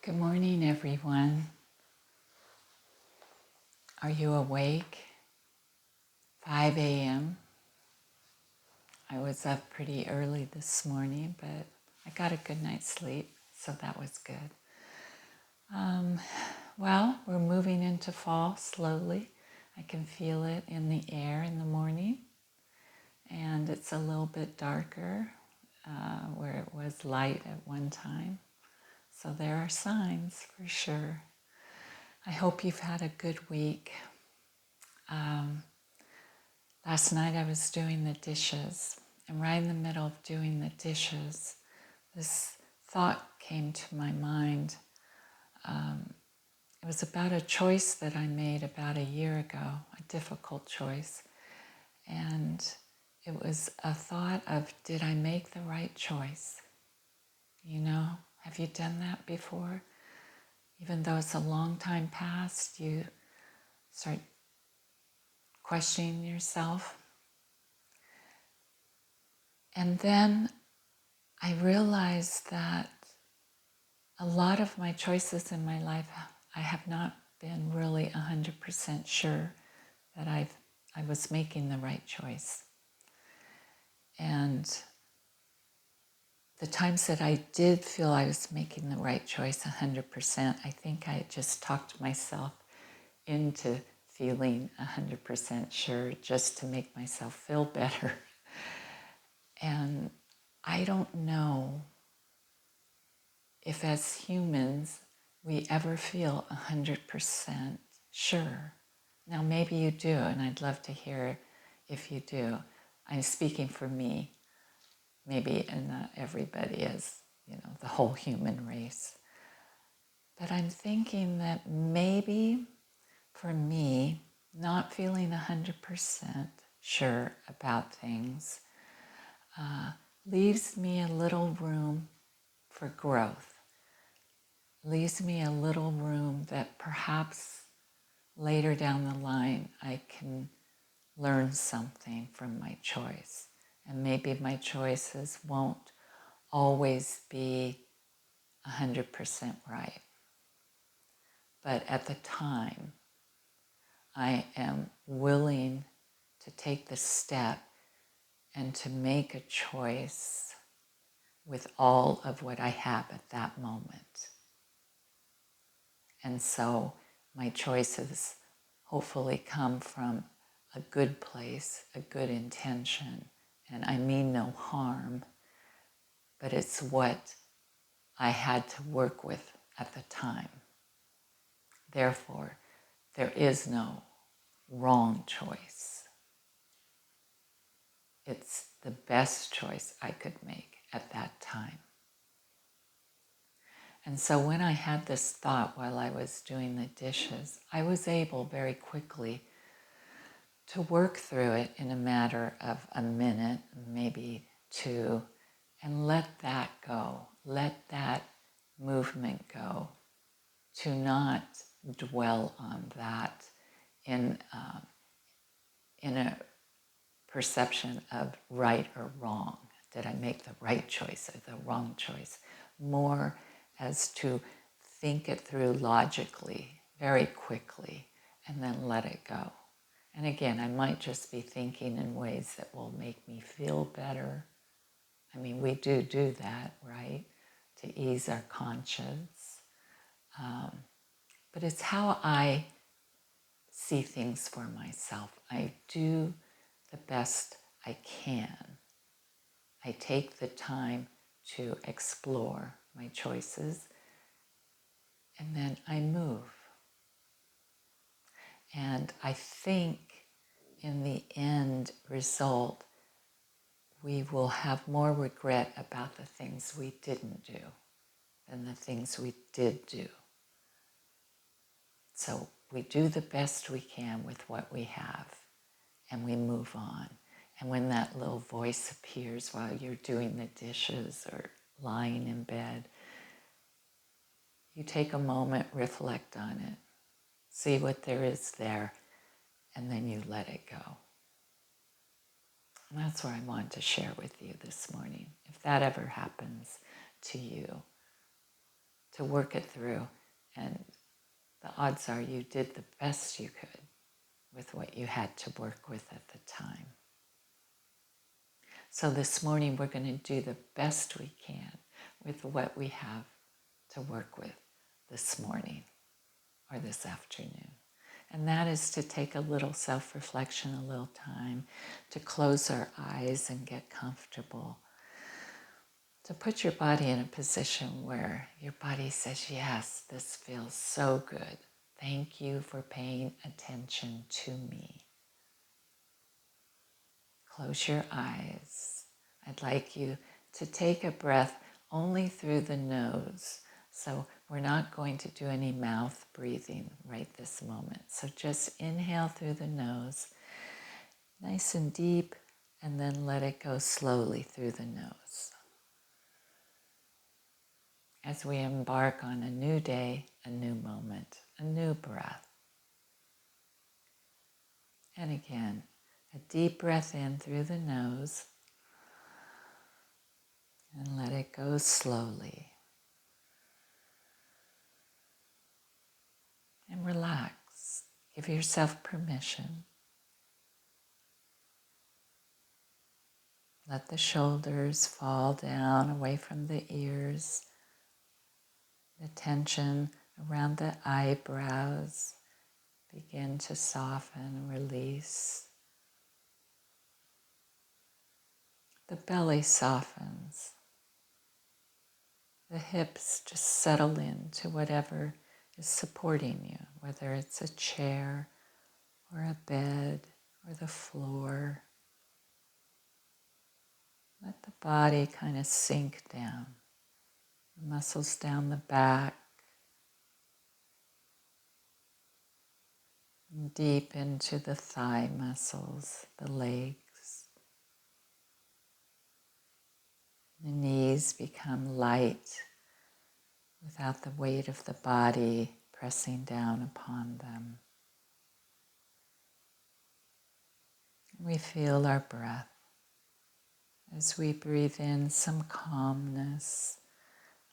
Good morning, everyone. Are you awake? 5 a.m. I was up pretty early this morning, but I got a good night's sleep, so that was good. Well, we're moving into fall slowly. I can feel it in the air in the morning, and it's a little bit darker where it was light at one time. So there are signs for sure. I hope you've had a good week. Last night I was doing the dishes, and right in the middle of doing the dishes, this thought came to my mind. It was about a choice that I made about a year ago, a difficult choice. And it was a thought of, did I make the right choice? You know, have you done that before? Even though it's a long time past, you start questioning yourself. And then I realized that a lot of my choices in my life, I have not been really 100% sure that I was making the right choice. And the times that I did feel I was making the right choice 100%, I think I just talked myself into feeling 100% sure just to make myself feel better. And I don't know if as humans we ever feel 100% sure. Now maybe you do, and I'd love to hear if you do. I'm speaking for me, maybe not everybody is, the whole human race. But I'm thinking that maybe for me, not feeling 100% sure about things leaves me a little room for growth, leaves me a little room that perhaps later down the line I can learn something from my choice. And maybe my choices won't always be 100% right. But at the time, I am willing to take the step and to make a choice with all of what I have at that moment. And so my choices hopefully come from a good place, a good intention. And I mean no harm, but it's what I had to work with at the time. Therefore, there is no wrong choice. It's the best choice I could make at that time. And so when I had this thought while I was doing the dishes, I was able very quickly to work through it in a matter of a minute, maybe two, and let that go. Let that movement go. To not dwell on that in a perception of right or wrong. Did I make the right choice or the wrong choice? More as to think it through logically, very quickly, and then let it go. And again, I might just be thinking in ways that will make me feel better. I mean, we do that, right? To ease our conscience. But it's how I see things for myself. I do the best I can. I take the time to explore my choices, and then I move. And I think in the end result, we will have more regret about the things we didn't do than the things we did do. So we do the best we can with what we have, and we move on. And when that little voice appears while you're doing the dishes or lying in bed, you take a moment, reflect on it, see what there is there, and then you let it go. And that's what I want to share with you this morning. If that ever happens to you, to work it through. And the odds are you did the best you could with what you had to work with at the time. So this morning we're going to do the best we can with what we have to work with this morning or this afternoon. And that is to take a little self-reflection, a little time to close our eyes and get comfortable. To put your body in a position where your body says, yes, this feels so good. Thank you for paying attention to me. Close your eyes. I'd like you to take a breath only through the nose. So we're not going to do any mouth breathing right this moment. So just inhale through the nose, nice and deep, and then let it go slowly through the nose. As we embark on a new day, a new moment, a new breath. And again, a deep breath in through the nose, and let it go slowly. And relax. Give yourself permission. Let the shoulders fall down away from the ears. The tension around the eyebrows begin to soften and release. The belly softens. The hips just settle into whatever is supporting you, whether it's a chair or a bed or the floor. Let the body kind of sink down. The muscles down the back, and deep into the thigh muscles, the legs. The knees become light without the weight of the body pressing down upon them. We feel our breath as we breathe in some calmness,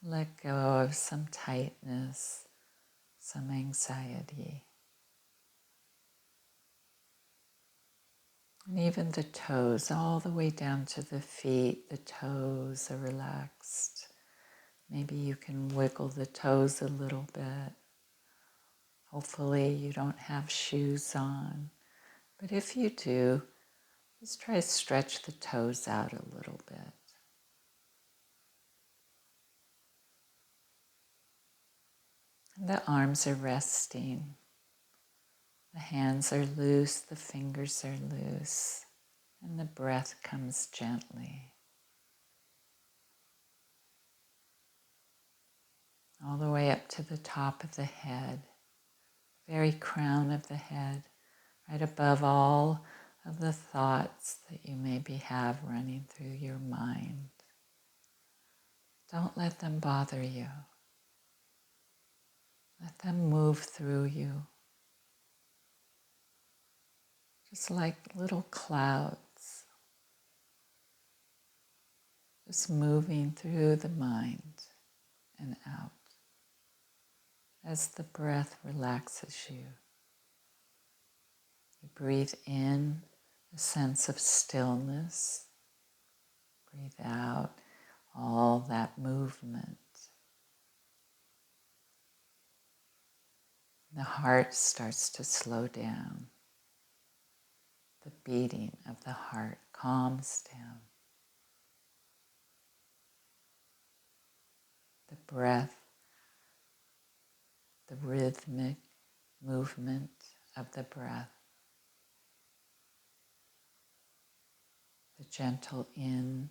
let go of some tightness, some anxiety. And even the toes, all the way down to the feet, the toes are relaxed. Maybe you can wiggle the toes a little bit. Hopefully you don't have shoes on. But if you do, just try to stretch the toes out a little bit. And the arms are resting. The hands are loose, the fingers are loose, and the breath comes gently. All the way up to the top of the head, very crown of the head, right above all of the thoughts that you maybe have running through your mind. Don't let them bother you. Let them move through you. Just like little clouds, just moving through the mind and out as the breath relaxes you. You breathe in a sense of stillness. Breathe out all that movement. The heart starts to slow down. The beating of the heart calms down. The breath, the rhythmic movement of the breath, the gentle in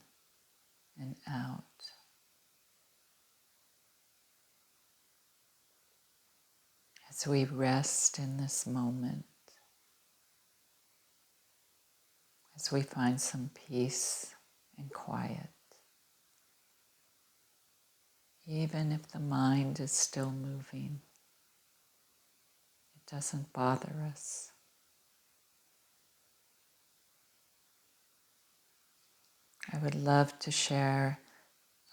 and out. As we rest in this moment, as we find some peace and quiet, even if the mind is still moving, it doesn't bother us. I would love to share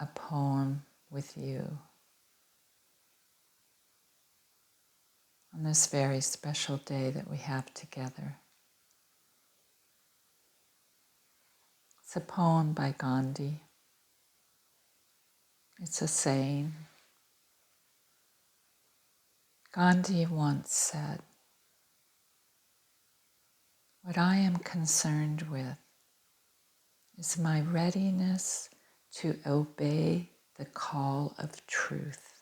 a poem with you on this very special day that we have together. It's a poem by Gandhi. It's a saying. Gandhi once said, "What I am concerned with is my readiness to obey the call of truth.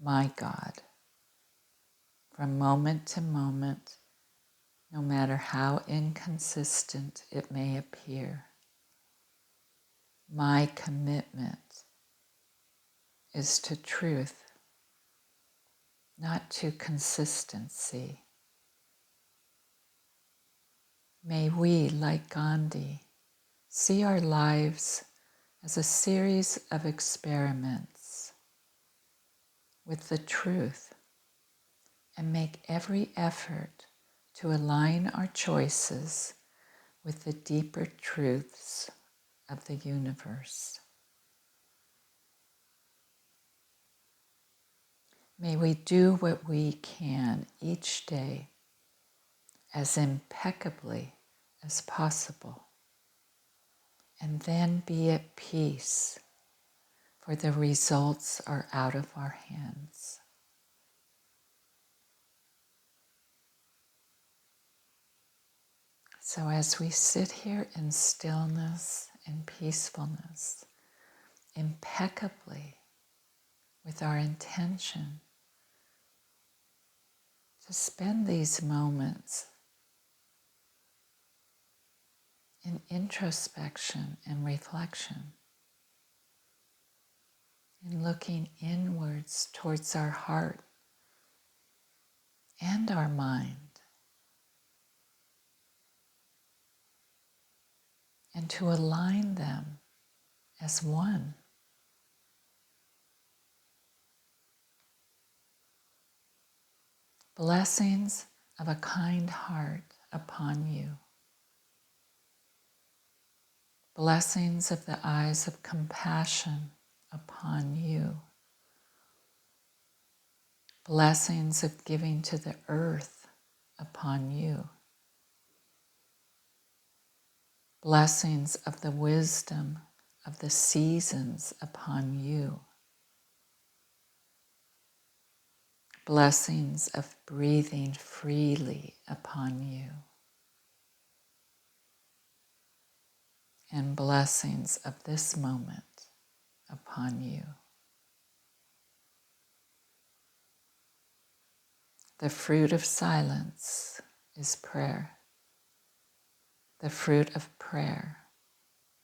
My God, from moment to moment, no matter how inconsistent it may appear, my commitment is to truth, not to consistency." May we, like Gandhi, see our lives as a series of experiments with the truth and make every effort to align our choices with the deeper truths of the universe. May we do what we can each day as impeccably as possible, and then be at peace, for the results are out of our hands. So as we sit here in stillness and peacefulness, impeccably with our intention to spend these moments in introspection and reflection, in looking inwards towards our heart and our mind, and to align them as one. Blessings of a kind heart upon you. Blessings of the eyes of compassion upon you. Blessings of giving to the earth upon you. Blessings of the wisdom of the seasons upon you. Blessings of breathing freely upon you. And blessings of this moment upon you. The fruit of silence is prayer. The fruit of prayer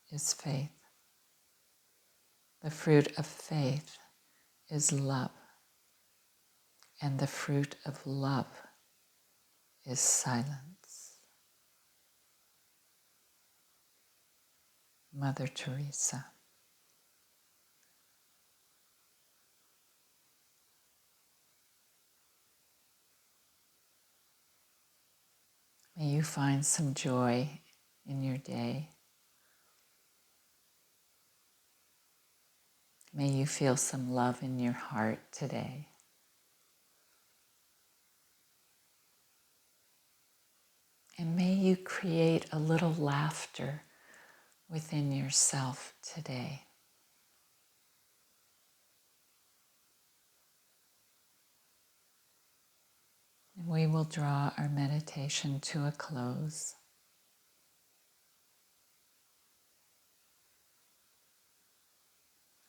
is faith. The fruit of faith is love. And the fruit of love is silence. Mother Teresa. May you find some joy in your day. May you feel some love in your heart today. And may you create a little laughter within yourself today. And we will draw our meditation to a close.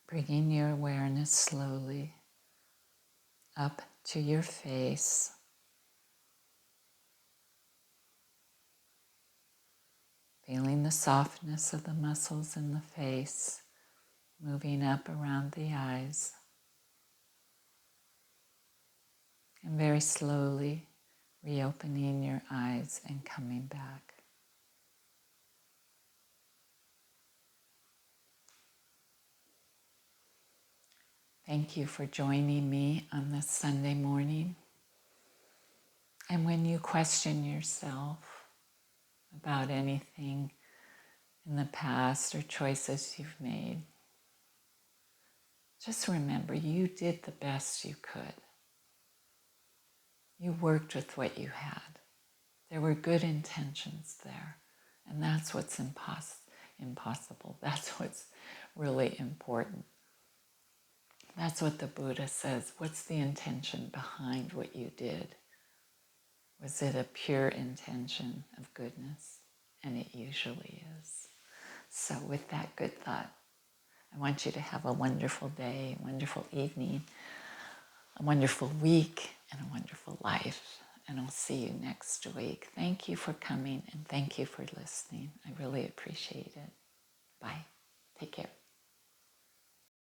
Bringing your awareness slowly up to your face. Feeling the softness of the muscles in the face, moving up around the eyes. And very slowly reopening your eyes and coming back. Thank you for joining me on this Sunday morning. And when you question yourself about anything in the past or choices you've made, just remember you did the best you could. You worked with what you had. There were good intentions there. And that's what's impossible. That's what's really important. That's what the Buddha says. What's the intention behind what you did? Was it a pure intention of goodness? And it usually is. So with that good thought, I want you to have a wonderful day, a wonderful evening, a wonderful week, and a wonderful life. And I'll see you next week. Thank you for coming and thank you for listening. I really appreciate it. Bye. Take care.